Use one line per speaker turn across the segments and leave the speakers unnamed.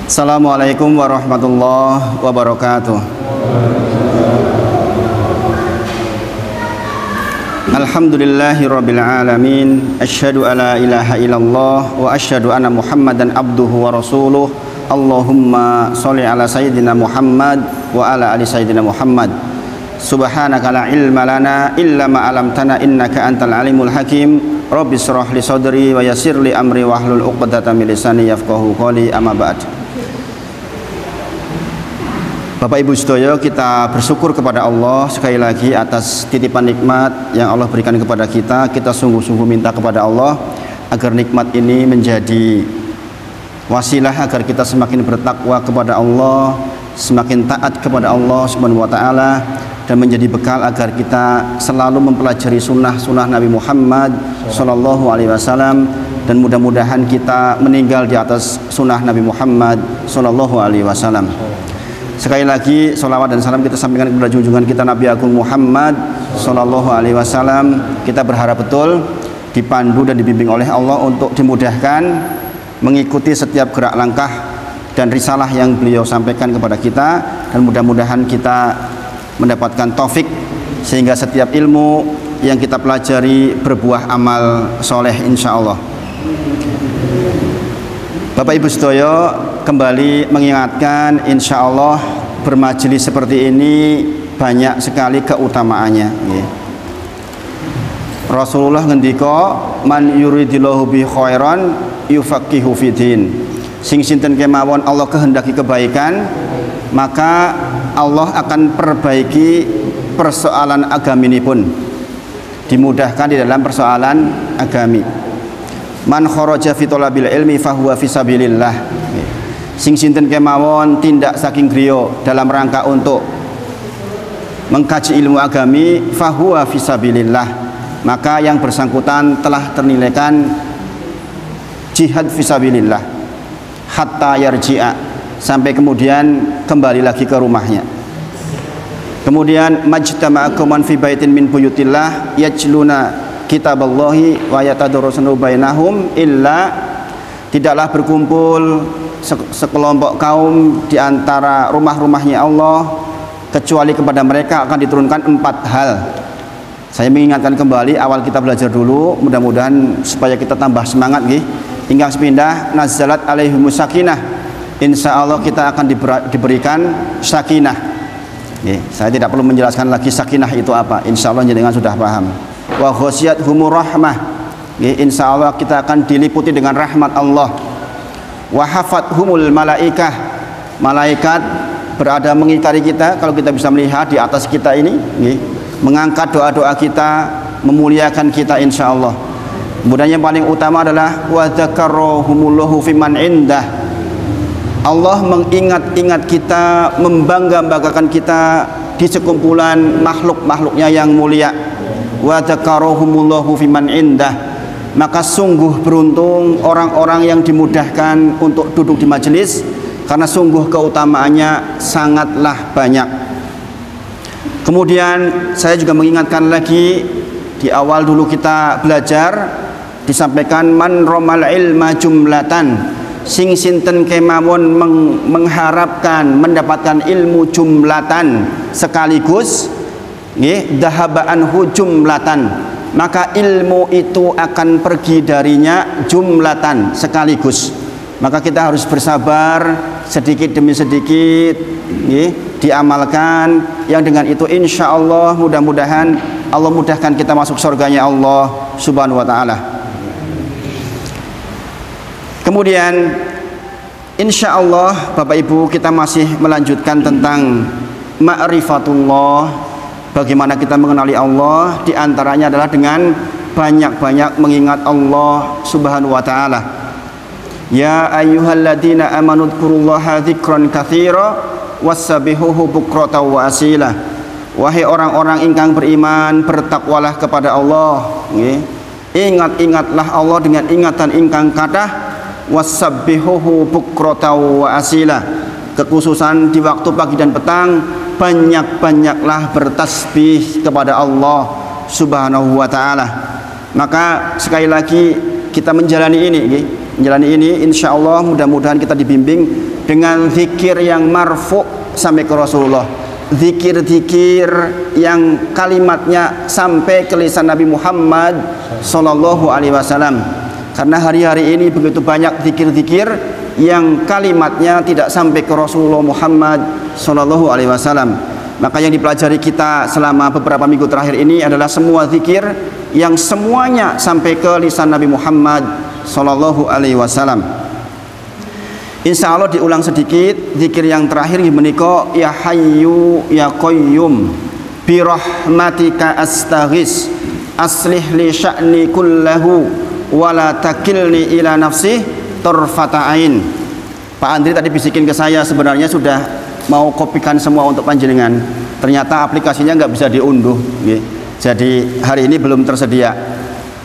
Assalamualaikum warahmatullahi wabarakatuh. Alhamdulillahirabbil alamin. Asyhadu alla ilaha illallah wa asyhadu anna Muhammadan abduhu wa rasuluh. Allahumma sholli ala sayyidina Muhammad wa ala ali sayyidina Muhammad. Subhanaka la ilma lana illa ma 'allamtana innaka antal alimul hakim. Rabbi shrah li sadri wa yassir li amri wahlul 'uqdatam min lisani yafqahu qawli. Amma ba'd. Bapak Ibu sedaya, kita bersyukur kepada Allah sekali lagi atas titipan nikmat yang Allah berikan kepada kita. Kita sungguh-sungguh minta kepada Allah agar nikmat ini menjadi wasilah agar kita semakin bertakwa kepada Allah, semakin taat kepada Allah Subhanahu wa taala, dan menjadi bekal agar kita selalu mempelajari sunnah Nabi Muhammad sallallahu alaihi wasallam, dan mudah-mudahan kita meninggal di atas sunnah Nabi Muhammad sallallahu alaihi wasallam. Sekali lagi salawat dan salam kita sampaikan kepada junjungan kita Nabi Agung Muhammad sallallahu alaihi wasallam. Kita berharap betul dipandu dan dibimbing oleh Allah untuk dimudahkan mengikuti setiap gerak langkah dan risalah yang beliau sampaikan kepada kita, dan mudah-mudahan kita mendapatkan taufik sehingga setiap ilmu yang kita pelajari berbuah amal soleh insyaallah. Bapak Ibu sedaya, kembali mengingatkan, insya Allah bermajelis seperti ini banyak sekali keutamaannya. Rasulullah ngendika, man yuridillahu bi khairan yufaqihu fiddin. Sing sinten kemawon Allah kehendaki kebaikan, maka Allah akan perbaiki persoalan agaminipun, dimudahkan di dalam persoalan agami. Man kharaja fi talabil ilmi fahuwa fi sabilillah. Sing sinten kemawon tindak saking griya dalam rangka untuk mengkaji ilmu agami, fahuwa fi sabilillah, maka yang bersangkutan telah ternilaikan jihad fi sabilillah hatta yarji'a, sampai kemudian kembali lagi ke rumahnya. Kemudian majtama'a qauman fi baitin min buyutillah yajluna kitaballahi wa yatadarrusuna bainahum illa, tidaklah berkumpul sekelompok kaum di antara rumah-rumahnya Allah kecuali kepada mereka akan diturunkan 4 hal. Saya mengingatkan kembali, awal kita belajar dulu, mudah-mudahan supaya kita tambah semangat nggih. Ingkang sepindah nazalat alaihimus sakinah, insyaallah kita akan diberikan sakinah. Saya tidak perlu menjelaskan lagi sakinah itu apa, insyaallah jenengan sudah paham. Wa ghasyiyatuhumur rahmah, insyaallah kita akan diliputi dengan rahmat Allah. Wa hafathumul malaikah, malaikat berada mengitari kita, kalau kita bisa melihat di atas kita ini, mengangkat doa-doa kita, memuliakan kita insyaallah. Kemudian yang paling utama adalah wa dzakarahumullahu fiman indah, Allah mengingat-ingat kita, membangga-banggakan kita di sekumpulan makhluk-makhluknya yang mulia. Wa dzakarahumullahu fiman indah, maka sungguh beruntung orang-orang yang dimudahkan untuk duduk di majelis, karena sungguh keutamaannya sangatlah banyak. Kemudian saya juga mengingatkan lagi, di awal dulu kita belajar disampaikan man romal ilma jumlatan, sing sinten kemawon mengharapkan mendapatkan ilmu jumlatan sekaligus, dahabaan jumlatan, maka ilmu itu akan pergi darinya jumlatan sekaligus. Maka kita harus bersabar sedikit demi sedikit, diamalkan, yang dengan itu insya Allah mudah-mudahan Allah mudahkan kita masuk surganya Allah Subhanahu wa ta'ala. Kemudian insya Allah Bapak Ibu, kita masih melanjutkan tentang ma'rifatullah, bagaimana kita mengenali Allah. Di antaranya adalah dengan banyak-banyak mengingat Allah Subhanahu wa ta'ala. Ya ayyuhalladzina amanu dzkurullaha dzikran katsira wassabihuhu bukratan wa asila. Wahai orang-orang ingkang beriman, bertakwalah kepada Allah, ingat-ingatlah Allah dengan ingatan ingkang kathah, wassabihuhu bukratan wa asila, kekhususan di waktu pagi dan petang banyak-banyaklah bertasbih kepada Allah Subhanahu wa ta'ala. Maka sekali lagi kita menjalani ini, menjalani ini, insya Allah mudah-mudahan kita dibimbing dengan zikir yang marfu sampai ke Rasulullah, zikir-zikir yang kalimatnya sampai ke lisan Nabi Muhammad Sallallahu Alaihi Wasallam. Karena hari-hari ini begitu banyak zikir-zikir yang kalimatnya tidak sampai ke Rasulullah Muhammad Sallallahu Alaihi Wasallam. Maka yang dipelajari kita selama beberapa minggu terakhir ini adalah semua zikir yang semuanya sampai ke lisan Nabi Muhammad Sallallahu Alaihi Wasallam. Insya Allah diulang sedikit zikir yang terakhir menika ya hayyu ya qayyum bi rahmatika astaghis aslih li sya'ni kullahu wa la takilni ila nafsi tarfata ain. Pak Andri tadi bisikin ke saya sebenarnya sudah mau kopikan semua untuk panjenengan, ternyata aplikasinya nggak bisa diunduh, jadi hari ini belum tersedia.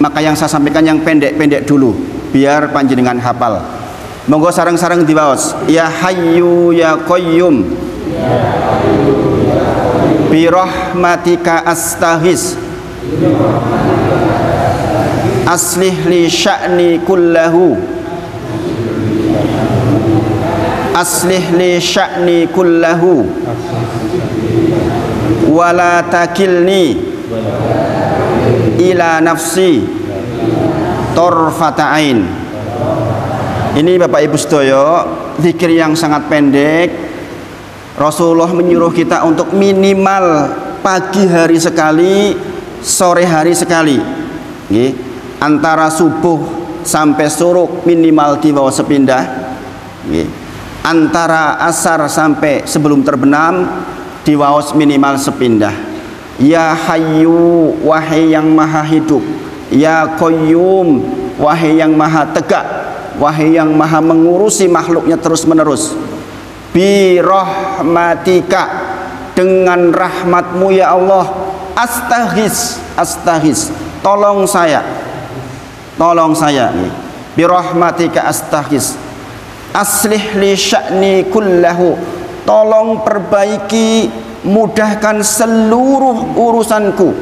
Maka yang saya sampaikan yang pendek-pendek dulu biar panjenengan hafal. Monggo sareng-sareng diwaos ya hayyu ya qayyum bi rahmatika astaghis aslih li sya'ni kullahu aslih li sya'ni kullahu wala takilni ila nafsi tarfata ain. Ini Bapak Ibu sedaya zikir yang sangat pendek. Rasulullah menyuruh kita untuk minimal pagi hari sekali, sore hari sekali, antara subuh sampai suruk minimal dibawa sepindah, antara asar sampai sebelum terbenam diwaos minimal sepindah. Ya hayyu wahai yang maha hidup, ya qayyum wahai yang maha tegak, wahai yang maha mengurusi makhluknya terus menerus. Bi rahmatika dengan rahmatmu ya Allah, astaghis astaghis tolong saya bi rahmatika astaghis aslih li sya'ni kullahu tolong perbaiki mudahkan seluruh urusanku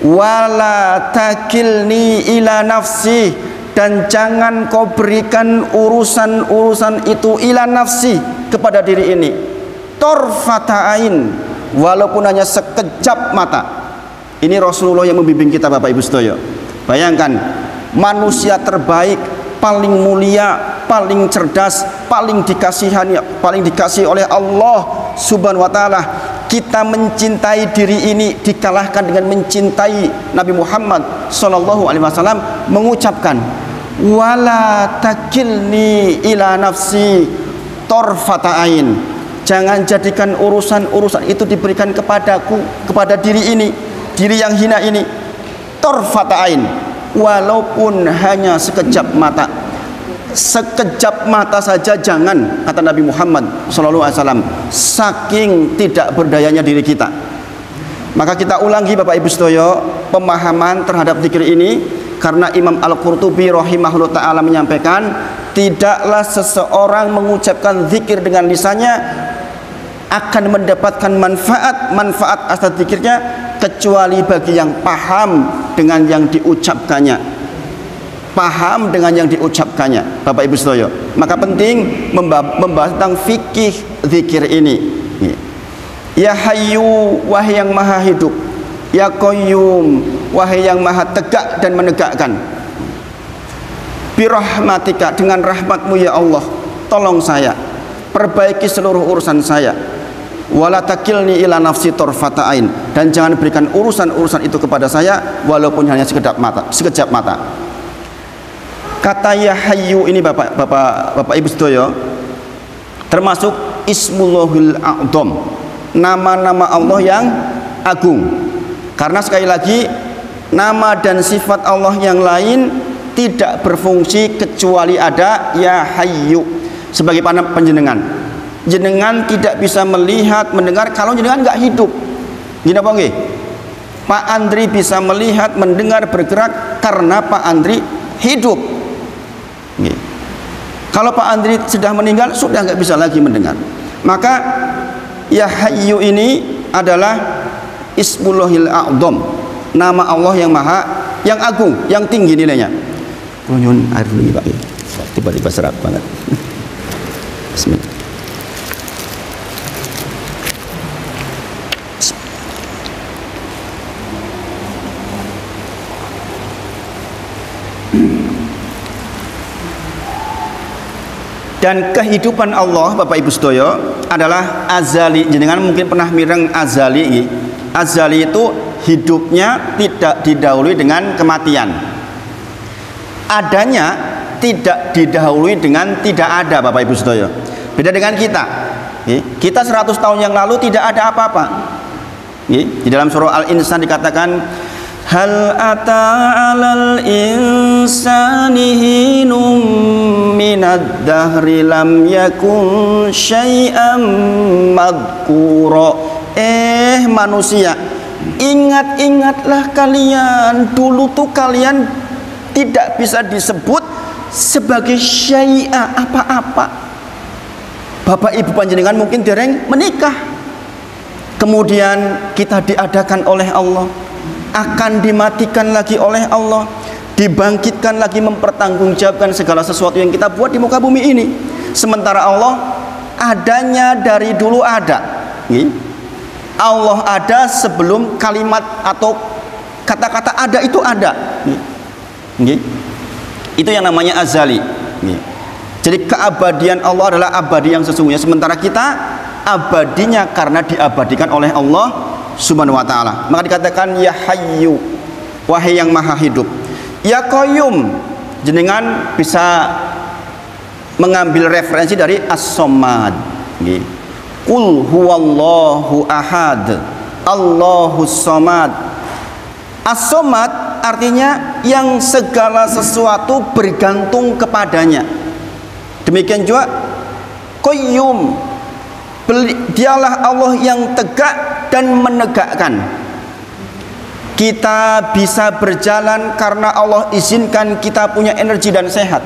wala takilni ila nafsi dan jangan kau berikan urusan-urusan itu ila nafsi kepada diri ini torfata ain walaupun hanya sekejap mata. Ini Rasulullah yang membimbing kita Bapak Ibu sedaya. Bayangkan manusia terbaik, paling mulia, paling cerdas, paling dikasihi oleh Allah Subhanahu wa taala, kita mencintai diri ini dikalahkan dengan mencintai Nabi Muhammad sallallahu alaihi wasallam, mengucapkan wala takilni ila nafsi torfata ain, jangan jadikan urusan-urusan itu diberikan kepadaku, kepada diri ini, diri yang hina ini, torfata ain, walaupun hanya sekejap mata. Sekejap mata saja jangan, kata Nabi Muhammad SAW, saking tidak berdayanya diri kita. Maka kita ulangi Bapak Ibu sedaya pemahaman terhadap zikir ini, karena Imam Al-Qurtubi rahimahullah ta'ala menyampaikan tidaklah seseorang mengucapkan zikir dengan lisannya akan mendapatkan manfaat atas zikirnya kecuali bagi yang paham dengan yang diucapkannya, Bapak Ibu sedaya. Maka penting membahas tentang fikih zikir ini. Ya hayyu wahai yang maha hidup, ya qayyum wahai yang maha tegak dan menegakkan, bi rahmatika dengan rahmatmu ya Allah tolong saya, perbaiki seluruh urusan saya, wala takilni ila nafsi torfata ain, dan jangan berikan urusan-urusan itu kepada saya walaupun hanya sekejap mata. Kata ya hayyu ini Bapak Ibu sedaya termasuk Ismullahil A'dham, nama-nama Allah yang agung. Karena sekali lagi nama dan sifat Allah yang lain tidak berfungsi kecuali ada ya hayyu. Sebagai panjenengan, jenengan tidak bisa melihat, mendengar kalau jenengan nggak hidup. Gini apa nggih? Pak Andri bisa melihat, mendengar, bergerak karena Pak Andri hidup. Kalau Pak Andri sudah meninggal, sudah nggak bisa lagi mendengar. Maka ya hayyu ini adalah Ismullahil A'dham, nama Allah yang maha, yang agung, yang tinggi nilainya. Nyun air dulu Pak. Tiba-tiba serak banget. Bismillah. Dan kehidupan Allah Bapak Ibu sedaya adalah azali. Jenengan mungkin pernah mireng azali. Azali itu hidupnya tidak didahului dengan kematian. Adanya tidak didahului dengan tidak ada Bapak Ibu sedaya. Beda dengan kita. Kita 100 tahun yang lalu tidak ada apa-apa. Di dalam surah Al-Insan dikatakan hal ata 'alal insani hinum minad dahri lam yakun syai'am madhkura. Manusia, ingat-ingatlah kalian, dulu tuh kalian tidak bisa disebut sebagai syai'a, apa-apa. Bapak Ibu panjenengan mungkin dereng menikah, kemudian kita diadakan oleh Allah, akan dimatikan lagi oleh Allah, dibangkitkan lagi mempertanggungjawabkan segala sesuatu yang kita buat di muka bumi ini. Sementara Allah adanya dari dulu ada. Allah ada sebelum kalimat atau kata-kata ada itu ada. Itu yang namanya azali. Jadi keabadian Allah adalah abadi yang sesungguhnya, sementara kita abadinya karena diabadikan oleh Allah Subhanahu wa ta'ala. Maka dikatakan ya hayyu, wahai yang maha hidup. Ya qayyum, jenengan bisa mengambil referensi dari as-samad. Qul huwallahu ahad, Allahus samad. As-samad artinya yang segala sesuatu bergantung kepadanya. Demikian juga qayyum, dialah Allah yang tegak dan menegakkan. Kita bisa berjalan karena Allah izinkan kita punya energi dan sehat.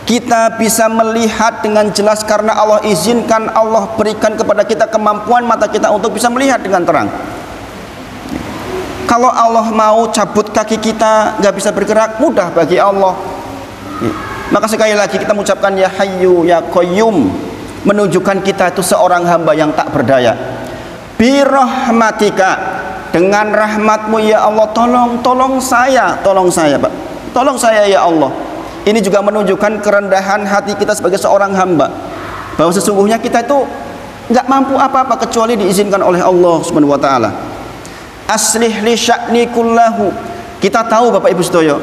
Kita bisa melihat dengan jelas karena Allah izinkan, Allah berikan kepada kita kemampuan mata kita untuk bisa melihat dengan terang. Kalau Allah mau cabut kaki kita nggak bisa bergerak, mudah bagi Allah. Maka sekali lagi kita mengucapkan ya hayyu ya qayyum, menunjukkan kita itu seorang hamba yang tak berdaya. Birahmatika, dengan rahmatmu ya Allah, tolong saya Pak, tolong saya ya Allah. Ini juga menunjukkan kerendahan hati kita sebagai seorang hamba, bahwa sesungguhnya kita itu nggak mampu apa-apa kecuali diizinkan oleh Allah Subhanahu wa ta'ala. Aslih li sya'ni kullahu, kita tahu Bapak Ibu sedaya,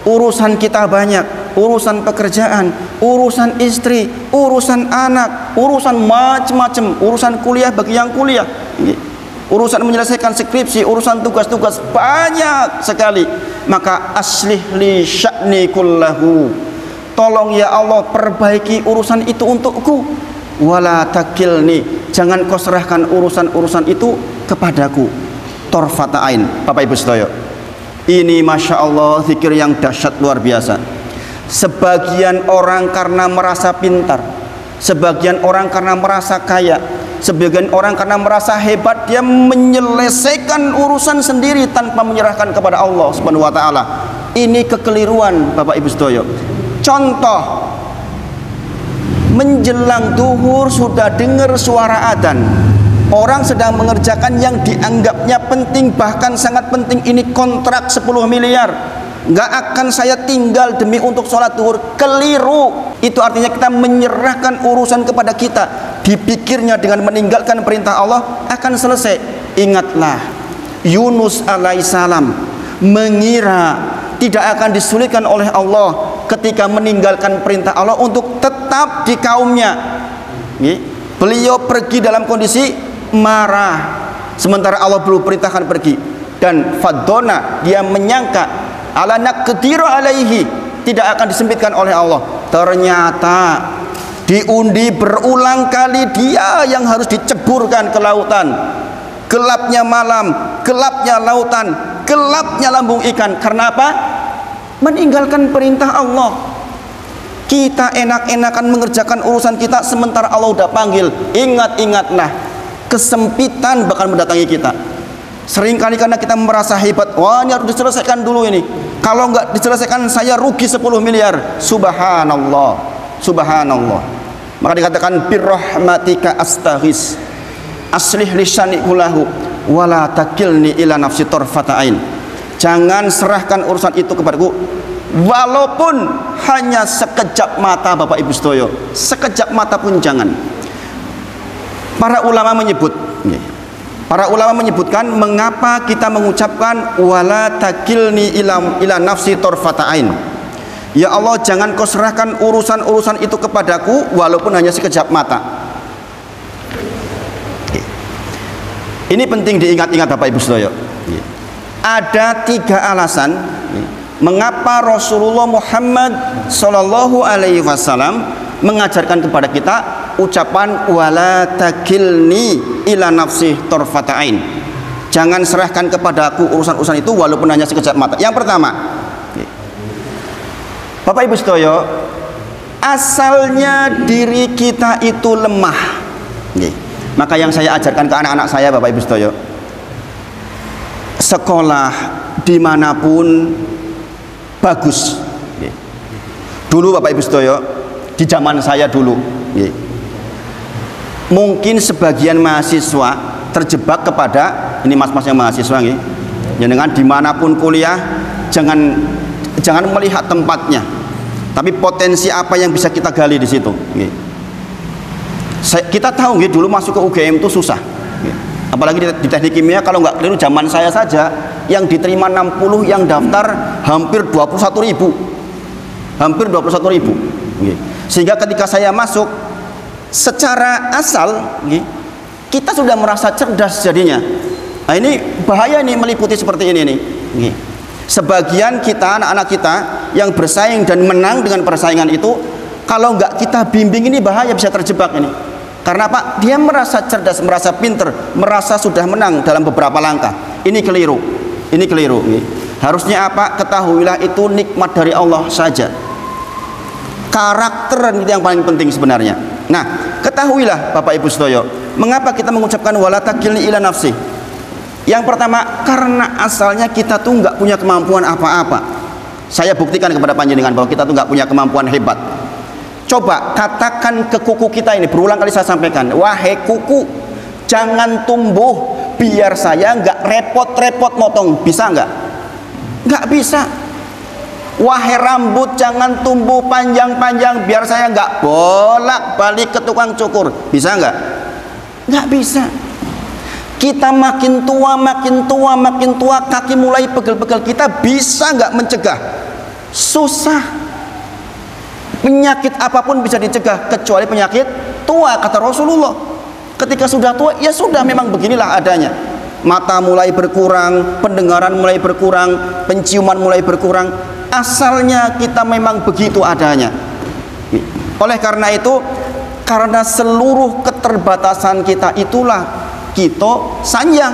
urusan kita banyak, urusan pekerjaan, urusan istri, urusan anak, urusan macam-macam, urusan kuliah bagi yang kuliah, urusan menyelesaikan skripsi, urusan tugas-tugas banyak sekali. Maka aslih li sya'ni kullahu, tolong ya Allah perbaiki urusan itu untukku. Wala takilni, jangan kau serahkan urusan-urusan itu kepadaku. Torfata ain. Bapak Ibu sedaya, ini Masya Allah zikir yang dahsyat luar biasa. Sebagian orang karena merasa pintar, sebagian orang karena merasa kaya, sebagian orang karena merasa hebat, dia menyelesaikan urusan sendiri tanpa menyerahkan kepada Allah Subhanahu wa ta'ala. Ini kekeliruan Bapak Ibu sedaya. Contoh, menjelang duhur sudah dengar suara adzan, orang sedang mengerjakan yang dianggapnya penting, bahkan sangat penting, ini kontrak 10 miliar, nggak akan saya tinggal demi untuk sholat duhur. Keliru. Itu artinya kita menyerahkan urusan kepada kita, dipikirnya dengan meninggalkan perintah Allah akan selesai. Ingatlah Yunus alaihissalam mengira tidak akan disulitkan oleh Allah ketika meninggalkan perintah Allah untuk tetap di kaumnya. Beliau pergi dalam kondisi marah, sementara Allah belum perintahkan pergi. Dan fadona, dia menyangka ala naqdiru alaihi, tidak akan disempitkan oleh Allah. Ternyata diundi berulang kali, dia yang harus diceburkan ke lautan. Gelapnya malam, gelapnya lautan, gelapnya lambung ikan. Karena apa? Meninggalkan perintah Allah. Kita enak-enakan mengerjakan urusan kita sementara Allah udah panggil. Ingat-ingatlah, kesempitan bakal mendatangi kita. Seringkali karena kita merasa hebat, wah ini harus diselesaikan dulu ini. Kalau nggak diselesaikan saya rugi 10 miliar. Subhanallah, subhanallah. Maka dikatakan birrahmatika astaghis, aslih lisani kulahu, wala takilni ila nafsi tarfata ain. Jangan serahkan urusan itu kepadaku, walaupun hanya sekejap mata, Bapak Ibu Sedoyo, sekejap mata pun jangan. Para ulama menyebutkan mengapa kita mengucapkan wala takilni ila nafsi tarfata ain. Ya Allah, jangan kau serahkan urusan-urusan itu kepadaku walaupun hanya sekejap mata. Ini penting diingat-ingat Bapak Ibu Sedoyo. Ada 3 alasan mengapa Rasulullah Muhammad Sallallahu Alaihi Wasallam mengajarkan kepada kita ucapan wala takilni ila nafsi tarfata ain. Jangan serahkan kepadaku urusan-urusan itu walaupun hanya sekejap mata. Yang pertama, Bapak Ibu Sedoyo, asalnya diri kita itu lemah. Maka yang saya ajarkan ke anak-anak saya, Bapak Ibu Sedoyo, sekolah dimanapun bagus. Dulu Bapak Ibu Sedoyo, di zaman saya dulu, mungkin sebagian mahasiswa terjebak kepada ini, mas-mas yang mahasiswa, ya, dengan dimanapun kuliah jangan melihat tempatnya, tapi potensi apa yang bisa kita gali di situ. Kita tahu dulu masuk ke UGM itu susah, apalagi di teknik kimia. Kalau nggak keliru zaman saya saja yang diterima 60, yang daftar hampir 21.000, sehingga ketika saya masuk secara asal kita sudah merasa cerdas jadinya. Nah, ini bahaya nih meliputi seperti ini nih. Sebagian kita, anak-anak kita yang bersaing dan menang dengan persaingan itu, kalau nggak kita bimbing ini bahaya, bisa terjebak ini. Karena apa? Dia merasa cerdas, merasa pinter, merasa sudah menang dalam beberapa langkah. Ini keliru. Harusnya apa? Ketahuilah itu nikmat dari Allah saja. Karakter itu yang paling penting sebenarnya. Nah, ketahuilah Bapak Ibu Sedoyo, mengapa kita mengucapkan wala takilni ila nafsi? Yang pertama, karena asalnya kita tuh nggak punya kemampuan apa-apa. Saya buktikan kepada panjenengan bahwa kita tuh nggak punya kemampuan hebat. Coba katakan ke kuku kita ini, berulang kali saya sampaikan, wahai kuku, jangan tumbuh biar saya nggak repot-repot motong. Bisa nggak? Nggak bisa. Wahai rambut, jangan tumbuh panjang-panjang biar saya nggak bolak-balik ke tukang cukur. Bisa nggak? Nggak bisa. Kita makin tua, kaki mulai pegel-pegel. Kita bisa nggak mencegah? Susah. Penyakit apapun bisa dicegah kecuali penyakit tua, kata Rasulullah. Ketika sudah tua, ya sudah, memang beginilah adanya. Mata mulai berkurang, pendengaran mulai berkurang, penciuman mulai berkurang. Asalnya kita memang begitu adanya. Oleh karena itu, karena seluruh keterbatasan kita itulah kita sanjang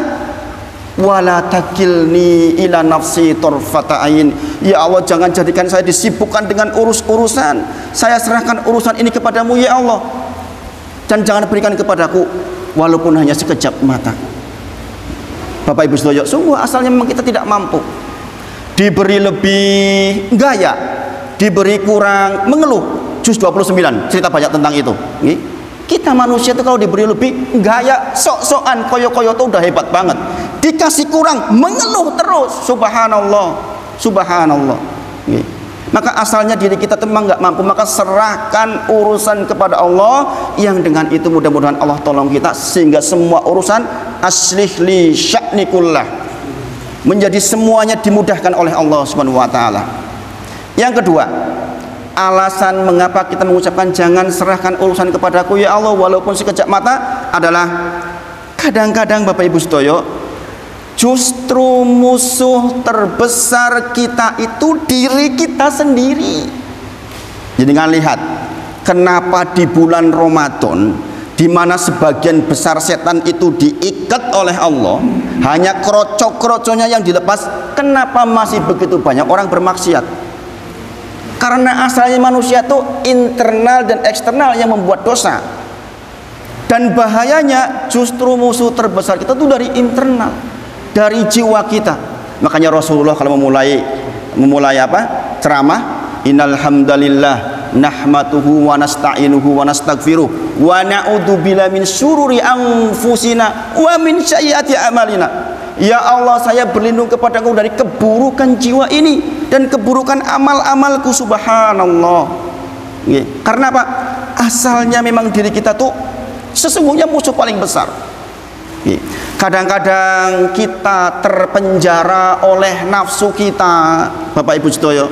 wala takilni ila nafsi tarfata ain. Ya Allah, jangan jadikan saya disibukkan dengan urusan. Saya serahkan urusan ini kepadamu ya Allah, dan jangan berikan kepadaku walaupun hanya sekejap mata. Bapak Ibu Sedoyo, sungguh asalnya memang kita tidak mampu. Diberi lebih gaya, diberi kurang mengeluh. Juz 29 cerita banyak tentang itu. Kita manusia itu kalau diberi lebih gaya, sok-sokan, koyo-koyo itu udah hebat banget. Dikasih kurang mengeluh terus. Subhanallah, subhanallah. Maka asalnya diri kita memang nggak mampu, maka serahkan urusan kepada Allah, yang dengan itu mudah-mudahan Allah tolong kita sehingga semua urusan aslih li sya'nikullah, menjadi semuanya dimudahkan oleh Allah Subhanahu wa taala. Yang kedua, alasan mengapa kita mengucapkan jangan serahkan urusan kepadaku ya Allah walaupun sekejap mata adalah kadang-kadang Bapak Ibu Sedoyo, justru musuh terbesar kita itu diri kita sendiri. Jadi lihat, kenapa di bulan Ramadan, di mana sebagian besar setan itu diikat oleh Allah, hanya krocok-kroconya yang dilepas, kenapa masih begitu banyak orang bermaksiat? Karena asalnya manusia itu internal dan eksternal yang membuat dosa. Dan bahayanya justru musuh terbesar kita itu dari internal. dari jiwa kita. Makanya Rasulullah kalau memulai apa? Ceramah, innal hamdalillah nahmatuhu wa nasta'inuhu wa nastaghfiruh wa na'udzubillahi min syururi anfusina wa min sayyiati a'malina. Ya Allah, saya berlindung kepadamu dari keburukan jiwa ini dan keburukan amal-amalku. Subhanallah. Karena apa? Asalnya memang diri kita tuh sesungguhnya musuh paling besar. Kadang-kadang kita terpenjara oleh nafsu kita, Bapak Ibu sedaya.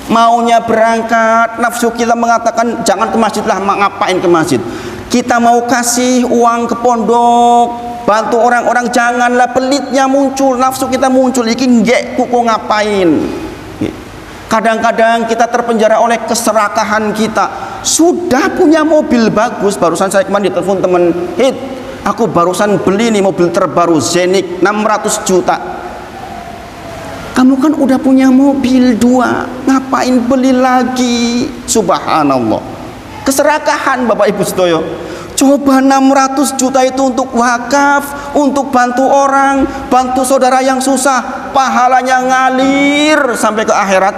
Maunya berangkat, nafsu kita mengatakan jangan ke masjid lah, ngapain ke masjid. Kita mau kasih uang ke pondok, bantu orang-orang, janganlah, pelitnya muncul, nafsu kita muncul, iki nggek kuku ngapain. Kadang-kadang kita terpenjara oleh keserakahan kita. Sudah punya mobil bagus, barusan saya kemarin ditelepon teman, "Hit, aku barusan beli nih mobil terbaru Zenik 600 juta." Kamu kan udah punya mobil 2, ngapain beli lagi? Subhanallah. Keserakahan Bapak Ibu sedaya. Coba 600 juta itu untuk wakaf, untuk bantu orang, bantu saudara yang susah, pahalanya ngalir sampai ke akhirat.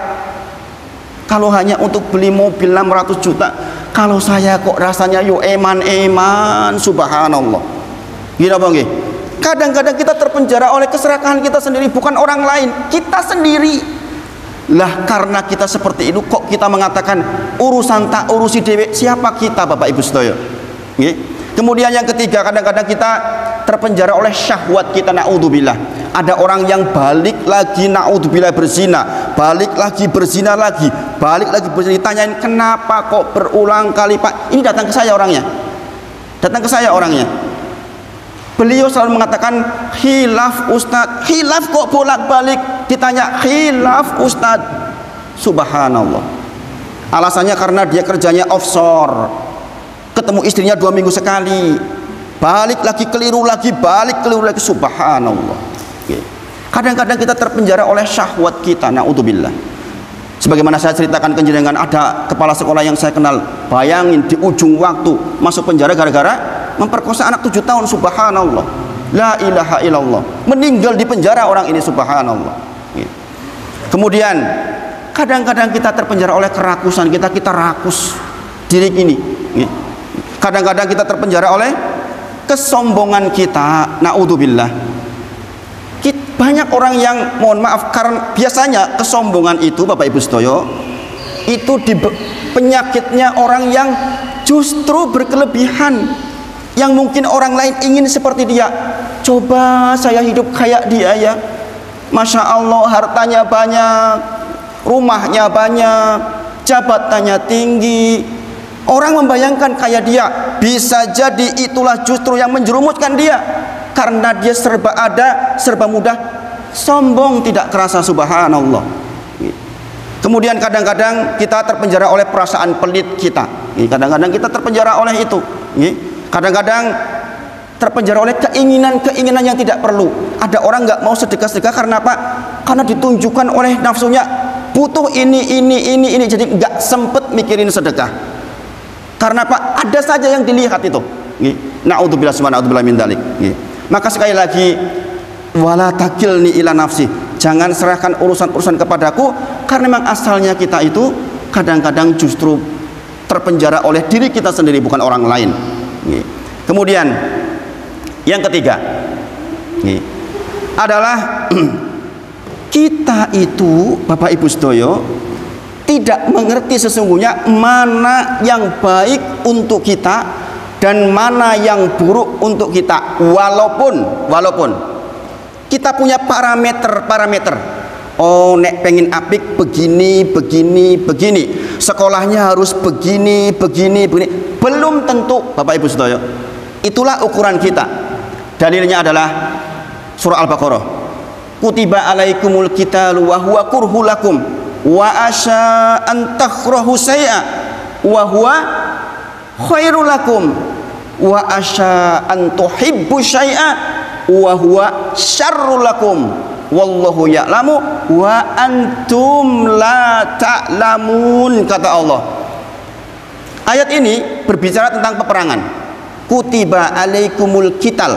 Kalau hanya untuk beli mobil 600 juta, kalau saya kok rasanya yo eman-eman, subhanallah. Gila Bang, kadang-kadang kita terpenjara oleh keserakahan kita sendiri, bukan orang lain, kita sendiri. Lah karena kita seperti itu kok kita mengatakan urusan tak urusi dewek, siapa kita Bapak Ibu sedaya? Kemudian yang ketiga, kadang-kadang kita terpenjara oleh syahwat kita, naudzubillah. Ada orang yang balik lagi naudzubillah berzina, balik lagi berzina lagi, balik lagi berzina. Ditanyain kenapa kok berulang kali Pak? Ini datang ke saya orangnya, datang ke saya orangnya. Beliau selalu mengatakan khilaf Ustadz, khilaf kok bolak-balik. Ditanya khilaf Ustadz, subhanallah. Alasannya karena dia kerjanya offshore, ketemu istrinya 2 minggu sekali, balik lagi keliru lagi, balik keliru lagi, subhanallah. Kadang-kadang kita terpenjara oleh syahwat kita, naudzubillah. Sebagaimana saya ceritakan ke jenengan, ada kepala sekolah yang saya kenal, bayangin di ujung waktu masuk penjara gara-gara memperkosa anak 7 tahun, subhanallah. La ilaha illallah. Meninggal di penjara orang ini, subhanallah. Kemudian kadang-kadang kita terpenjara oleh kerakusan kita, kita rakus diri ini. Kadang-kadang kita terpenjara oleh kesombongan kita, naudzubillah. Banyak orang yang, mohon maaf, karena biasanya kesombongan itu Bapak Ibu sedaya itu penyakitnya orang yang justru berkelebihan, yang mungkin orang lain ingin seperti dia. Coba saya hidup kayak dia ya, Masya Allah, hartanya banyak, rumahnya banyak, jabatannya tinggi. Orang membayangkan kayak dia, bisa jadi itulah justru yang menjerumuskan dia. Karena dia serba ada, serba mudah, sombong tidak kerasa, subhanallah. Kemudian kadang-kadang kita terpenjara oleh perasaan pelit kita. Kadang-kadang kita terpenjara oleh itu. Kadang-kadang terpenjara oleh keinginan-keinginan yang tidak perlu. Ada orang nggak mau sedekah-sedekah karena apa? Karena ditunjukkan oleh nafsunya butuh ini, jadi nggak sempet mikirin sedekah. Karena apa? Ada saja yang dilihat itu. Naudzubillah subhanallahi min dzalik. Maka sekali lagi, wala takilni ila nafsi, jangan serahkan urusan-urusan kepadaku, karena memang asalnya kita itu kadang-kadang justru terpenjara oleh diri kita sendiri, bukan orang lain. Kemudian yang ketiga adalah kita itu Bapak Ibu sedaya tidak mengerti sesungguhnya mana yang baik untuk kita dan mana yang buruk untuk kita. Walaupun kita punya parameter. Oh, nek pengen apik begini, sekolahnya harus begini. Belum tentu Bapak Ibu sedaya. Itulah ukuran kita. Dalilnya adalah surah Al-Baqarah. Kutiba alaikumul qitalu wa huwa kurhul lakum wa asya an takrahu syai'a wa huwa khairul lakum wa asya an tuhibbu syai'a wa huwa syarrul lakum wallahu ya'lamu wa antum la ta'lamun, kata Allah. Ayat ini berbicara tentang peperangan. Kutiba alaikumul qital,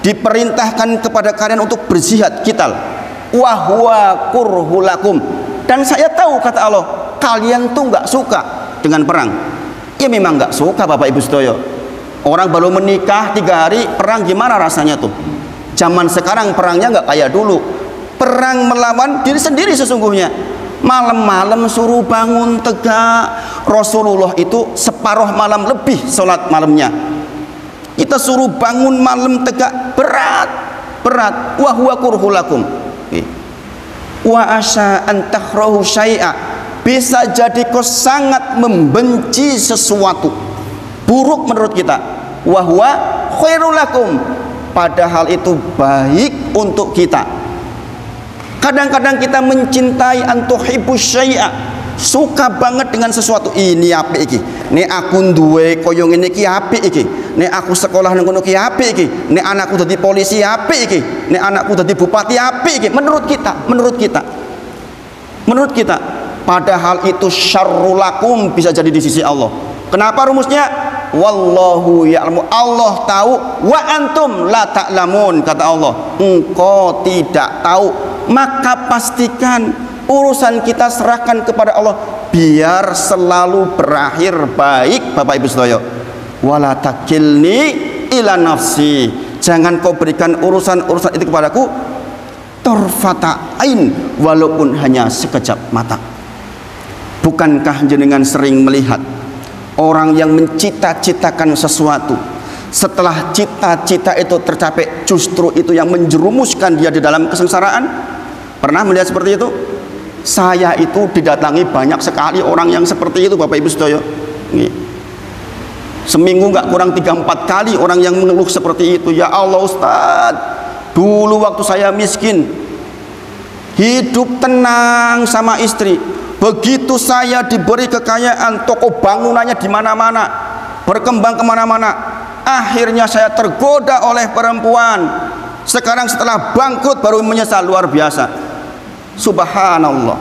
diperintahkan kepada kalian untuk berjihad qital, wa huwa kurhulakum, dan saya tahu kata Allah kalian tuh nggak suka dengan perang. Ya memang nggak suka Bapak Ibu sedaya. Orang baru menikah 3 hari perang, gimana rasanya tuh? Zaman sekarang perangnya nggak kayak dulu. Perang melawan diri sendiri sesungguhnya. Malam-malam suruh bangun tegak. Rasulullah itu separuh malam lebih sholat malamnya. Kita suruh bangun malam tegak, berat. Wa huwa kurhulakum. Wa asa an takrahu syai'a, bisa jadi kau sangat membenci sesuatu buruk menurut kita. Wa huwa khairul lakum, padahal itu baik untuk kita. Kadang-kadang kita mencintai antuhibbu syai'a, suka banget dengan sesuatu. Ini apik iki, nek aku duwe koyo ngene iki apik iki, nek aku sekolah nang kono iki apik iki, nek anakku dadi polisi apik iki, nek anakku dadi bupati apik iki. Menurut kita padahal itu syarrul lakum, bisa jadi di sisi Allah. Kenapa rumusnya? Wallahu ya'lamu, Allah tahu, wa antum la ta'lamun, kata Allah, engkau tidak tahu. Maka pastikan urusan kita serahkan kepada Allah, biar selalu berakhir baik Bapak Ibu sedaya. Wala takilni ila nafsi, jangan kau berikan urusan-urusan itu kepadaku tarfata ain, walaupun hanya sekejap mata. Bukankah jenengan sering melihat orang yang mencita-citakan sesuatu, setelah cita-cita itu tercapai, justru itu yang menjerumuskan dia di dalam kesengsaraan? Pernah melihat seperti itu? Saya itu didatangi banyak sekali orang yang seperti itu Bapak Ibu sedaya. Seminggu nggak kurang 3-4 kali orang yang mengeluh seperti itu. Ya Allah Ustaz, dulu waktu saya miskin, hidup tenang sama istri. Begitu saya diberi kekayaan, toko bangunannya di mana-mana, berkembang kemana-mana, akhirnya saya tergoda oleh perempuan. Sekarang setelah bangkrut baru menyesal. Luar biasa. Subhanallah.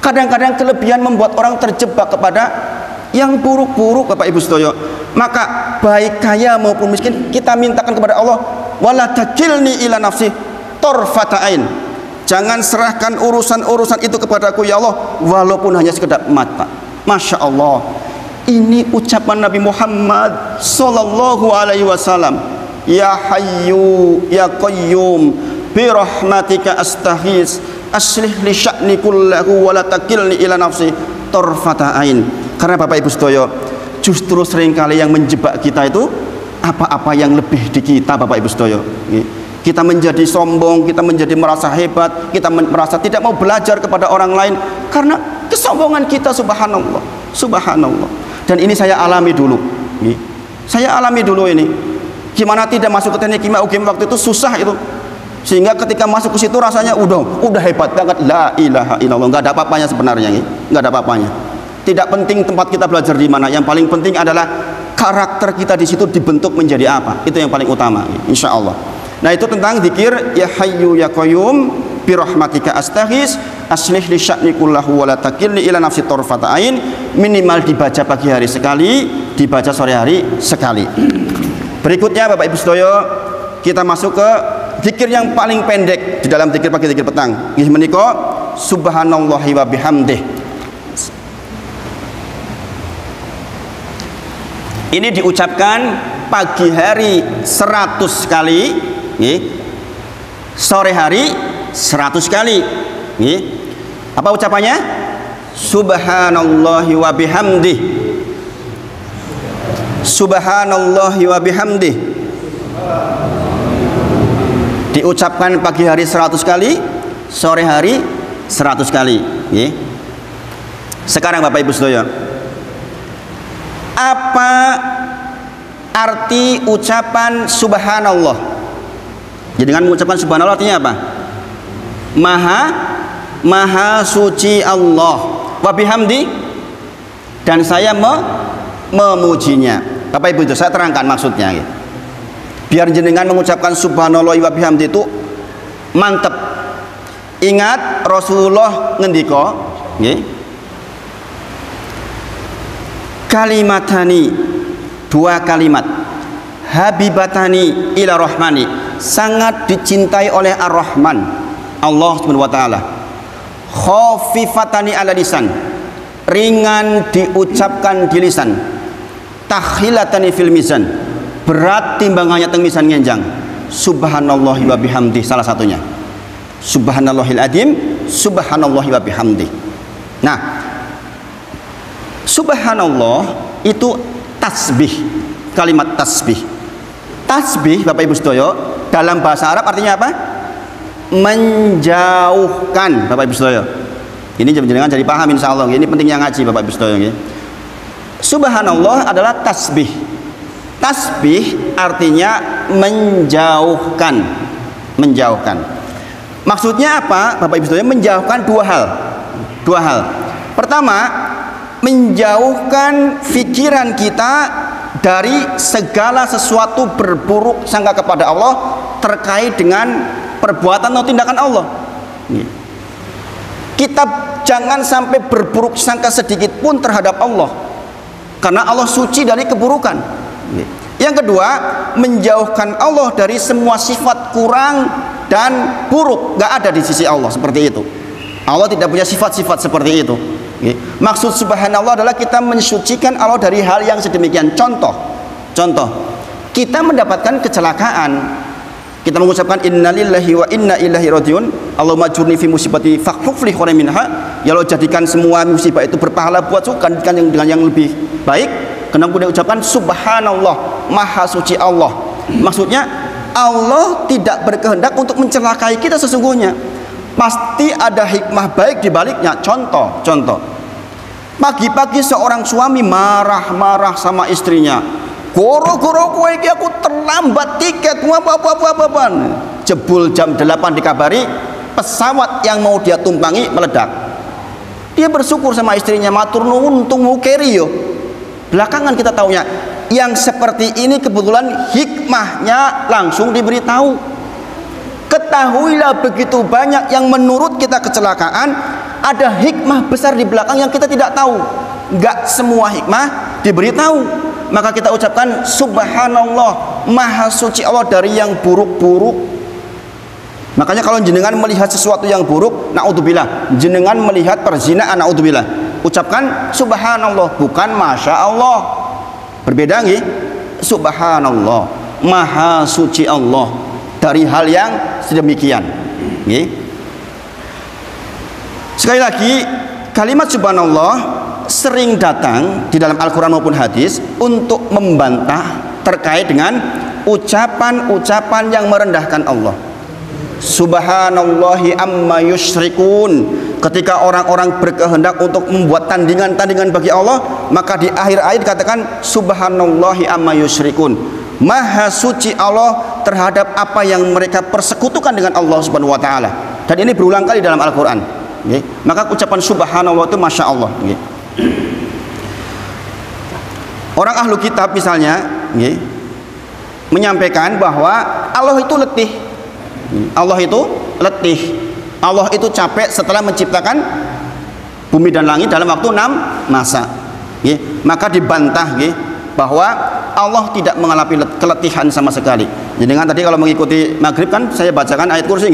Kadang-kadang kelebihan membuat orang terjebak kepada yang buruk-buruk Bapak Ibu sedaya. Maka baik kaya maupun miskin, kita mintakan kepada Allah, wala takilni ila nafsi tarfata ain, jangan serahkan urusan-urusan itu kepadaku ya Allah, walaupun hanya sekedar mata. Masya Allah, ini ucapan Nabi Muhammad sallallahu alaihi wasallam. Ya hayyu ya qayyum bi rahmatika astaghis aslih li sya'ni kullahu wa la takilni ila nafsi tarfata ain. Karena Bapak Ibu sedaya, justru seringkali yang menjebak kita itu apa-apa yang lebih di kita Bapak Ibu sedaya. Kita menjadi sombong, kita menjadi merasa hebat, kita merasa tidak mau belajar kepada orang lain karena kesombongan kita. Subhanallah, subhanallah. Dan ini saya alami dulu. Saya alami dulu ini. Gimana tidak masuk ke teknik kimia UGM waktu itu susah itu. Sehingga ketika masuk ke situ rasanya udah hebat banget. La ilaha illallah, nggak ada apa-apanya sebenarnya, nggak ada apa-apanya. Tidak penting tempat kita belajar di mana, yang paling penting adalah karakter kita di situ dibentuk menjadi apa. Itu yang paling utama, insya Allah. Nah itu tentang zikir ya hayyu ya qayyum bi rahmatika astaghis aslih li sya'ni kullahu wa la takilni ila nafsi tarfata ain. Minimal dibaca pagi hari sekali, dibaca sore hari sekali. Berikutnya Bapak Ibu sedaya, kita masuk ke zikir yang paling pendek di dalam zikir pagi, zikir petang. Nggih menika subhanallahi wa bihamdih. Ini diucapkan pagi hari 100 kali, sore hari 100 kali. Apa ucapannya? Subhanallahi wa bihamdih. Subhanallahi wa bihamdih. Diucapkan pagi hari 100 kali, sore hari 100 kali. Sekarang Bapak Ibu sedaya, apa arti ucapan subhanallah? Jadi dengan mengucapkan subhanallah artinya apa? Maha suci Allah, wa bihamdi, dan saya memujinya. Bapak Ibu itu saya terangkan maksudnya, biar jenengan mengucapkan subhanallah wa bihamdi itu mantep. Ingat Rasulullah ngendika, kalimatani, 2 kalimat, habibatani ila rahmani, sangat dicintai oleh Ar-Rahman Allah Subhanahu wa taala. Khafifatani ala lisan, ringan diucapkan di lisan. Takhilatani fil mizan, berat timbangannya teng mizan ngenjang. Subhanallahi wa bihamdi, salah satunya. Subhanallahil adzim, subhanallahi wa bihamdi. Nah, subhanallah itu tasbih, kalimat tasbih. Tasbih Bapak Ibu sedaya dalam bahasa Arab artinya apa? Menjauhkan, Bapak Ibu sedaya. Ini jangan jadi paham insyaallah. Ini pentingnya ngaji Bapak Ibu sedaya nggih. Subhanallah adalah tasbih. Tasbih artinya menjauhkan. Menjauhkan. Maksudnya apa? Bapak Ibu sedaya, menjauhkan dua hal. Dua hal. Pertama, menjauhkan pikiran kita dari segala sesuatu berburuk sangka kepada Allah terkait dengan perbuatan atau tindakan Allah. Kita jangan sampai berburuk sangka sedikit pun terhadap Allah, karena Allah suci dari keburukan. Yang kedua, menjauhkan Allah dari semua sifat kurang dan buruk. Gak ada di sisi Allah seperti itu. Allah tidak punya sifat-sifat seperti itu. Maksud subhanallah adalah kita mensucikan Allah dari hal yang sedemikian. Contoh, kita mendapatkan kecelakaan, kita mengucapkan innalillahi wa inna ilaihi rajiun, Allahumma ajurni fi musibati fakhfif li khairan minha. Ya Allah, jadikan semua musibah itu berpahala buatku, gantikan dengan yang lebih baik. Kemudian ucapkan subhanallah, maha suci Allah. Maksudnya Allah tidak berkehendak untuk mencelakai kita sesungguhnya. Pasti ada hikmah baik di baliknya. Contoh. Pagi-pagi seorang suami marah-marah sama istrinya. Goro-goro kowe iki aku terlambat tiket, apa-apa. Jebul jam 8 dikabari pesawat yang mau dia tumpangi meledak. Dia bersyukur sama istrinya, matur nuwun tunggu keri yo. Belakangan kita taunya yang seperti ini kebetulan hikmahnya langsung diberitahu. Ketahuilah begitu banyak yang menurut kita kecelakaan, ada hikmah besar di belakang yang kita tidak tahu. Enggak semua hikmah diberitahu. Maka kita ucapkan subhanallah, maha suci Allah dari yang buruk-buruk. Makanya kalau jenengan melihat sesuatu yang buruk, naudzubillah, jenengan melihat perzinaan, naudzubillah, ucapkan subhanallah, bukan masya Allah. Berbeda nggih? Subhanallah, maha suci Allah dari hal yang sedemikian. Nggih. Sekali lagi, kalimat subhanallah sering datang di dalam Al-Quran maupun hadis untuk membantah terkait dengan ucapan-ucapan yang merendahkan Allah. Subhanallahi amma yusyrikun. Ketika orang-orang berkehendak untuk membuat tandingan-tandingan bagi Allah, maka di akhir ayat dikatakan subhanallahi amma yusyrikun, maha suci Allah terhadap apa yang mereka persekutukan dengan Allah Subhanahu wa taala. Dan ini berulang kali dalam Al-Quran. Maka ucapan subhanallah itu masya Allah. Orang ahlu kitab misalnya menyampaikan bahwa Allah itu letih. Allah itu letih. Allah itu capek setelah menciptakan bumi dan langit dalam waktu 6 masa. Maka dibantah bahwa Allah tidak mengalami keletihan sama sekali. Jadi dengan tadi kalau mengikuti maghrib kan saya bacakan ayat kursi.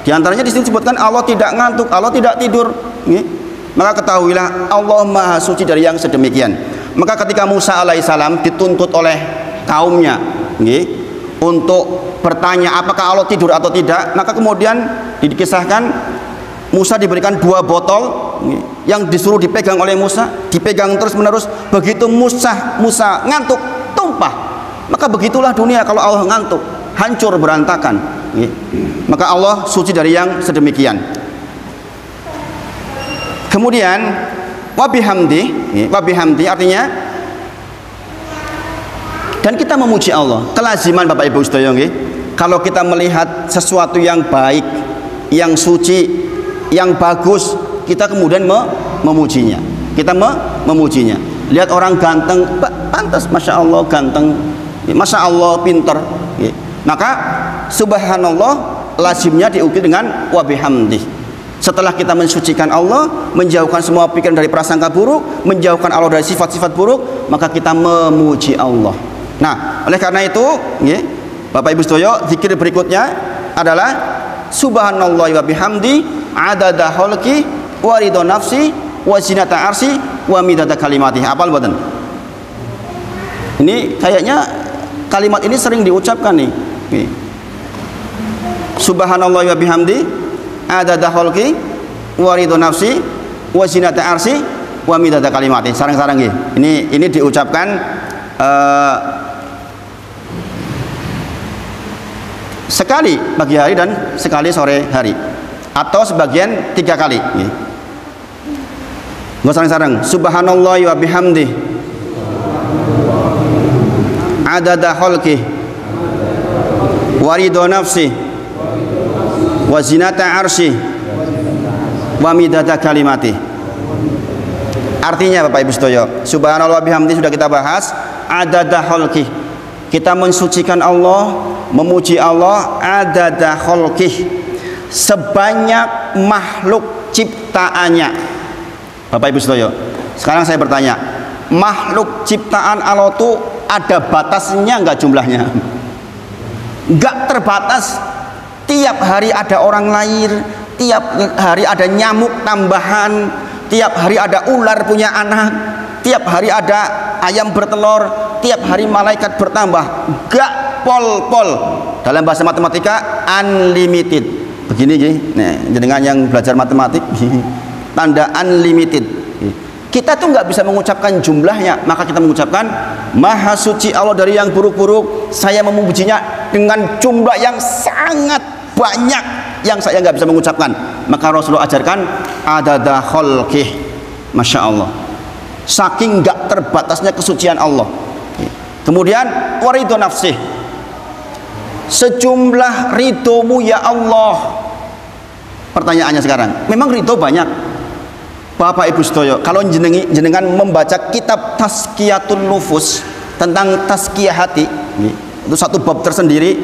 Di antaranya di sini disebutkan Allah tidak ngantuk, Allah tidak tidur. Maka ketahuilah Allah maha suci dari yang sedemikian. Maka ketika Musa alaihissalam dituntut oleh kaumnya untuk bertanya apakah Allah tidur atau tidak, maka kemudian dikisahkan Musa diberikan 2 botol yang disuruh dipegang oleh Musa, dipegang terus menerus. Begitu Musa ngantuk, tumpah. Maka begitulah dunia kalau Allah ngantuk, hancur berantakan. Maka Allah suci dari yang sedemikian. Kemudian wabihamdi artinya dan kita memuji Allah. Kelaziman Bapak Ibu sedaya nggih, kalau kita melihat sesuatu yang baik, yang suci, yang bagus, kita kemudian memujinya. Kita memujinya. Lihat orang ganteng, pantas masya Allah ganteng, masya Allah pinter. Maka subhanallah lazimnya diukir dengan wabihamdi. Setelah kita mensucikan Allah, menjauhkan semua pikiran dari prasangka buruk, menjauhkan Allah dari sifat-sifat buruk, maka kita memuji Allah. Nah, oleh karena itu, Bapak Ibu sedaya, zikir berikutnya adalah subhanallahi wa bihamdi adada khalqi wa ridha nafsi wa zinata arsy wa midada kalimati. Hafal mboten? Ini kayaknya kalimat ini sering diucapkan nih. Subhanallahi wa bihamdi adada khalqi wa ridha nafsi wa zinata arsy wa midada kalimati. Sareng-sareng nggih. Ini diucapkan sekali pagi hari dan sekali sore hari, atau sebagian 3 kali. Nggak sareng-sareng. Subhanallahi wa bihamdi adada khalqi wa ridha nafsi wa zinata arsy wa midada kalimati. Artinya Bapak Ibu sedaya, subhanallah wa bihamdi sudah kita bahas. Adada khalqi, kita mensucikan Allah, memuji Allah. Adada khalqih, sebanyak makhluk ciptaannya. Bapak Ibu sedaya, sekarang saya bertanya, makhluk ciptaan Allah itu ada batasnya enggak jumlahnya? Enggak terbatas. Tiap hari ada orang lahir, tiap hari ada nyamuk tambahan, tiap hari ada ular punya anak, tiap hari ada ayam bertelur, tiap hari malaikat bertambah. Enggak pol-pol. Dalam bahasa matematika unlimited. Begini gini. Nah, jenengan yang belajar matematik, tanda unlimited. Kita tuh nggak bisa mengucapkan jumlahnya, maka kita mengucapkan Maha Suci Allah dari yang buruk-buruk. Saya memujinya dengan jumlah yang sangat banyak yang saya nggak bisa mengucapkan. Maka Rasulullah ajarkan adada khalqih. Masya Allah, saking nggak terbatasnya kesucian Allah. Kemudian waridho nafsih, sejumlah ridhomu ya Allah. Pertanyaannya sekarang, memang ridho banyak? Bapak Ibu sedaya, kalau jenengan membaca kitab Tazkiyatun Nufus tentang tazkiyah hati, itu satu bab tersendiri.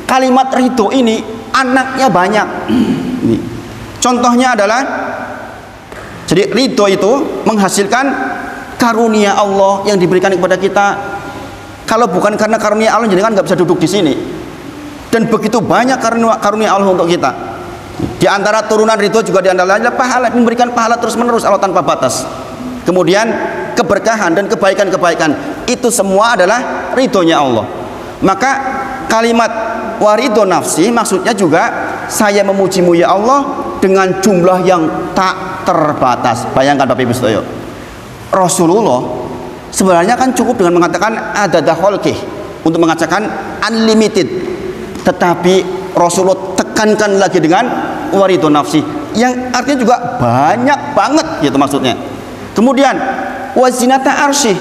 Kalimat ridho ini anaknya banyak. Contohnya adalah, jadi ridho itu menghasilkan karunia Allah yang diberikan kepada kita. Kalau bukan karena karunia Allah, jenengan nggak bisa duduk di sini. Dan begitu banyak karunia Allah untuk kita. Di antara turunan ridho juga di antara adalah pahala, memberikan pahala terus menerus Allah tanpa batas. Kemudian keberkahan dan kebaikan-kebaikan, itu semua adalah ridhonya Allah. Maka kalimat waridho nafsi maksudnya juga saya memujimu ya Allah dengan jumlah yang tak terbatas. Bayangkan Bapak Ibu sedaya, Rasulullah sebenarnya kan cukup dengan mengatakan adada khalqih untuk mengatakan unlimited, tetapi Rasulullah tekankan lagi dengan waridho nafsi yang artinya juga banyak banget gitu maksudnya. Kemudian wazinata arsy,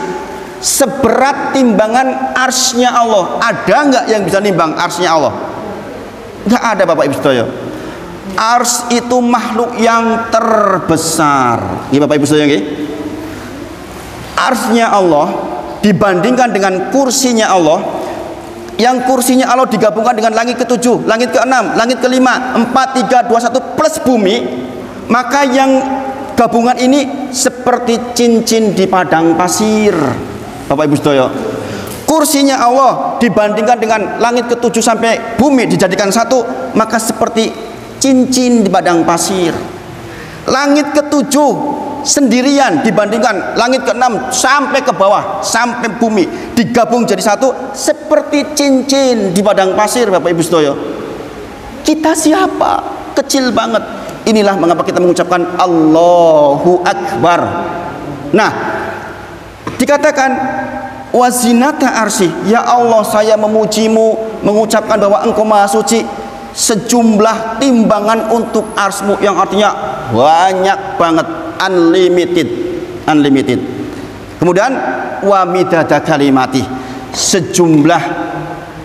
seberat timbangan arsy-nya Allah. Ada nggak yang bisa nimbang arsy-nya Allah? Nggak ada Bapak Ibu sedaya. Ars itu makhluk yang terbesar. Ini Bapak Ibu sedaya nggih. Arsy-nya Allah dibandingkan dengan kursinya Allah, yang kursinya Allah digabungkan dengan langit ke-7, langit ke-6, langit ke-5, 4, 3, 2, 1 plus bumi, maka yang gabungan ini seperti cincin di padang pasir. Bapak Ibu sedaya, kursinya Allah dibandingkan dengan langit ke-7 sampai bumi dijadikan satu, maka seperti cincin di padang pasir. Langit ke-7 sendirian dibandingkan langit ke-6 sampai ke bawah sampai bumi digabung jadi satu seperti cincin di padang pasir. Bapak Ibu sedaya, kita siapa? Kecil banget. Inilah mengapa kita mengucapkan Allahu Akbar. Nah, dikatakan wazinata arsy, ya Allah saya memujimu, mengucapkan bahwa engkau maha suci, sejumlah timbangan untuk arsmu, yang artinya banyak banget, unlimited. Kemudian wa midada kalimati, sejumlah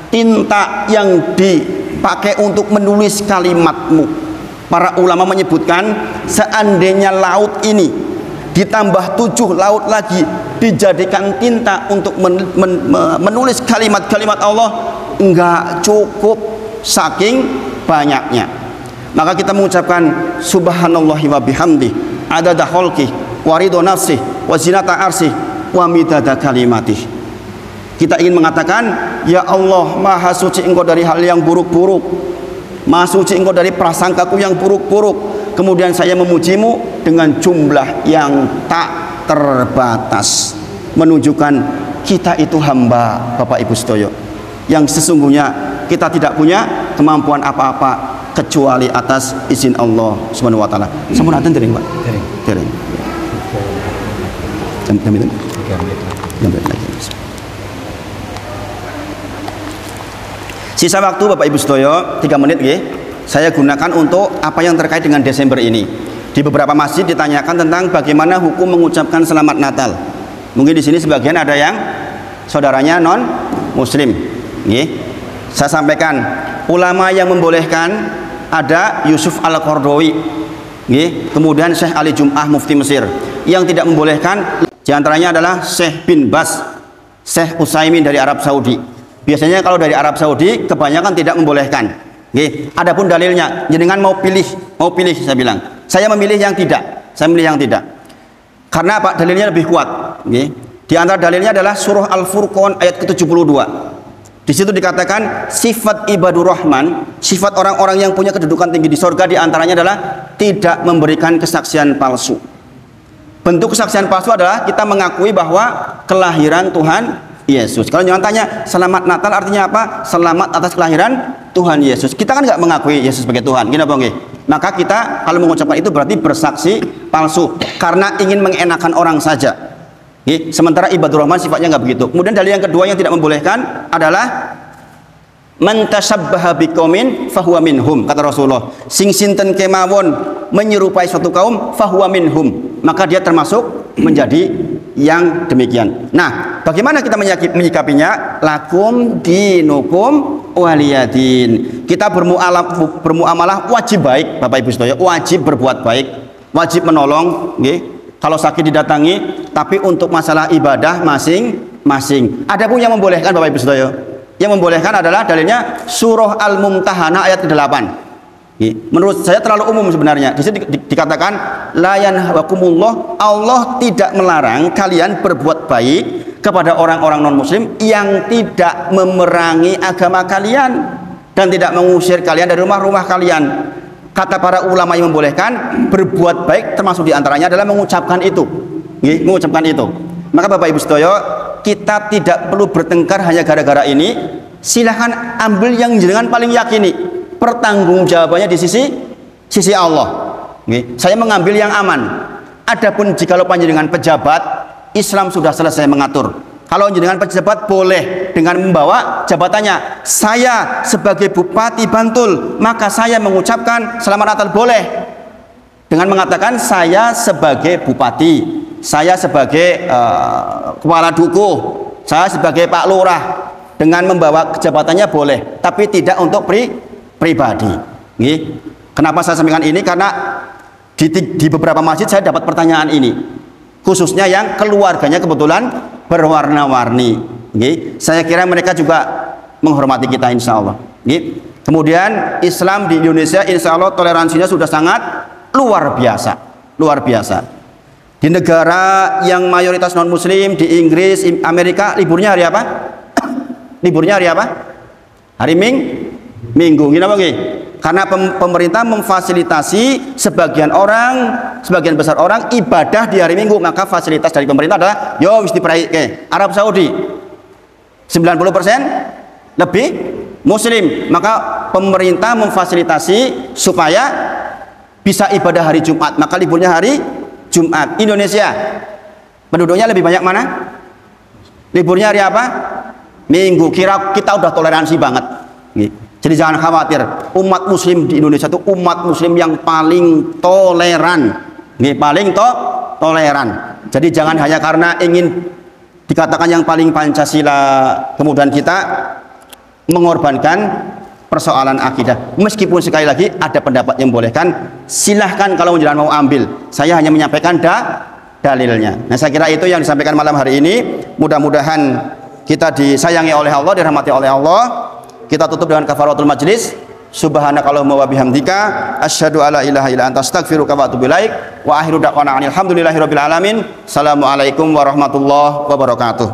tinta yang dipakai untuk menulis kalimatmu. Para ulama menyebutkan seandainya laut ini ditambah 7 laut lagi dijadikan tinta untuk menulis kalimat-kalimat Allah, enggak cukup saking banyaknya. Maka kita mengucapkan subhanallahi wa bihamdi adada khalqih wa ridha nafsih wa zinata arsih wa midada kalimatih. Kita ingin mengatakan, ya Allah, maha suci Engkau dari hal yang buruk-buruk, maha suci Engkau dari prasangkaku yang buruk-buruk. Kemudian saya memujimu dengan jumlah yang tak terbatas, menunjukkan kita itu hamba, Bapak Ibu sedaya, yang sesungguhnya kita tidak punya kemampuan apa-apa kecuali atas izin Allah Subhanahu wa taala. Sampun aten dereng, Pak? Dereng. Jam itu? Jam lagi. Sisa waktu Bapak Ibu sedaya 3 menit nggih. Saya gunakan untuk apa yang terkait dengan Desember ini. Di beberapa masjid ditanyakan tentang bagaimana hukum mengucapkan selamat Natal. Mungkin di sini sebagian ada yang saudaranya non muslim. Nggih. Saya sampaikan, ulama yang membolehkan ada Yusuf Al-Qardawi, nggih. Kemudian Syekh Ali Jum'ah Mufti Mesir. Yang tidak membolehkan diantaranya adalah Syekh bin Bas, Syekh Utsaimin dari Arab Saudi. Biasanya kalau dari Arab Saudi kebanyakan tidak membolehkan. Nggih. Adapun dalilnya, jenengan mau pilih saya bilang. Saya memilih yang tidak. Saya memilih yang tidak. Karena apa? Dalilnya lebih kuat. Nggih. Di antara dalilnya adalah surah Al-Furqan ayat ke-72. Di situ dikatakan sifat ibadur rahman, sifat orang-orang yang punya kedudukan tinggi di surga di antaranya adalah tidak memberikan kesaksian palsu. Bentuk kesaksian palsu adalah kita mengakui bahwa kelahiran Tuhan Yesus. Kalau jangan tanya selamat Natal artinya apa? Selamat atas kelahiran Tuhan Yesus. Kita kan nggak mengakui Yesus sebagai Tuhan, gini apa nggih? Maka kita kalau mengucapkan itu berarti bersaksi palsu karena ingin mengenakan orang saja. Sementara ibadur rahman sifatnya nggak begitu. Kemudian dalil yang kedua yang tidak membolehkan adalah man tasabbaha biqaumin fahuwa minhum, kata Rasulullah. Sing sinten kemawon menyerupai suatu kaum fahuwa minhum, maka dia termasuk menjadi yang demikian. Nah, bagaimana kita menyikapinya? Lakum dinukum waliyadin. Kita bermuamalah wajib baik, Bapak Ibu sedaya, wajib berbuat baik, wajib menolong, nggih. Kalau sakit didatangi, tapi untuk masalah ibadah masing-masing. Ada pun yang membolehkan, Bapak Ibu sedaya. Yang membolehkan adalah dalilnya surah Al-Mumtahanah ayat ke-8. Menurut saya terlalu umum sebenarnya. Di situ dikatakan la yanhakumullah, Allah tidak melarang kalian berbuat baik kepada orang-orang non muslim yang tidak memerangi agama kalian dan tidak mengusir kalian dari rumah-rumah kalian. Kata para ulama yang membolehkan berbuat baik termasuk diantaranya adalah mengucapkan itu, mengucapkan itu. Maka Bapak Ibu sedaya, kita tidak perlu bertengkar hanya gara-gara ini. Silahkan ambil yang jenengan paling yakini, pertanggungjawabannya di sisi Allah. Saya mengambil yang aman. Adapun jikalau panjenengan pejabat, Islam sudah selesai mengatur. Kalau jenengan pejabat boleh dengan membawa jabatannya. Saya sebagai Bupati Bantul, maka saya mengucapkan selamat Natal, boleh. Dengan mengatakan saya sebagai Bupati, saya sebagai Kepala Dukuh, saya sebagai Pak Lurah, dengan membawa jabatannya boleh, tapi tidak untuk pribadi. Kenapa saya sampaikan ini? Karena di beberapa masjid saya dapat pertanyaan ini, khususnya yang keluarganya kebetulan berwarna-warni. Saya kira mereka juga menghormati kita, insya Allah. Kemudian Islam di Indonesia insya Allah toleransinya sudah sangat luar biasa. Di negara yang mayoritas non muslim, di Inggris, Amerika, liburnya hari apa? Liburnya hari apa? Hari Minggu. Gini apa nggih? Karena pemerintah memfasilitasi sebagian besar orang ibadah di hari Minggu, maka fasilitas dari pemerintah adalah yo mesti perayaan. Arab Saudi 90% lebih muslim, maka pemerintah memfasilitasi supaya bisa ibadah hari Jumat, maka liburnya hari Jumat. Indonesia penduduknya lebih banyak mana? Liburnya hari apa? Minggu. Kira kita udah toleransi banget. Jadi jangan khawatir, umat muslim di Indonesia itu umat muslim yang paling toleran, paling toleran. Jadi jangan hanya karena ingin dikatakan yang paling Pancasila kemudian kita mengorbankan persoalan akidah. Meskipun sekali lagi ada pendapat yang membolehkan, silahkan kalau jangan mau ambil. Saya hanya menyampaikan dalilnya. Nah, saya kira itu yang disampaikan malam hari ini. Mudah-mudahan kita disayangi oleh Allah, dirahmati oleh Allah. Kita tutup dengan kafaratul majlis. Subhanakallahumma wa bihamdika asyhadu alla ilaha illa anta astaghfiruka wa atubu ilaik. Wa akhiru da'wana alhamdulillahirabbil alamin. Assalamualaikum warahmatullahi wabarakatuh.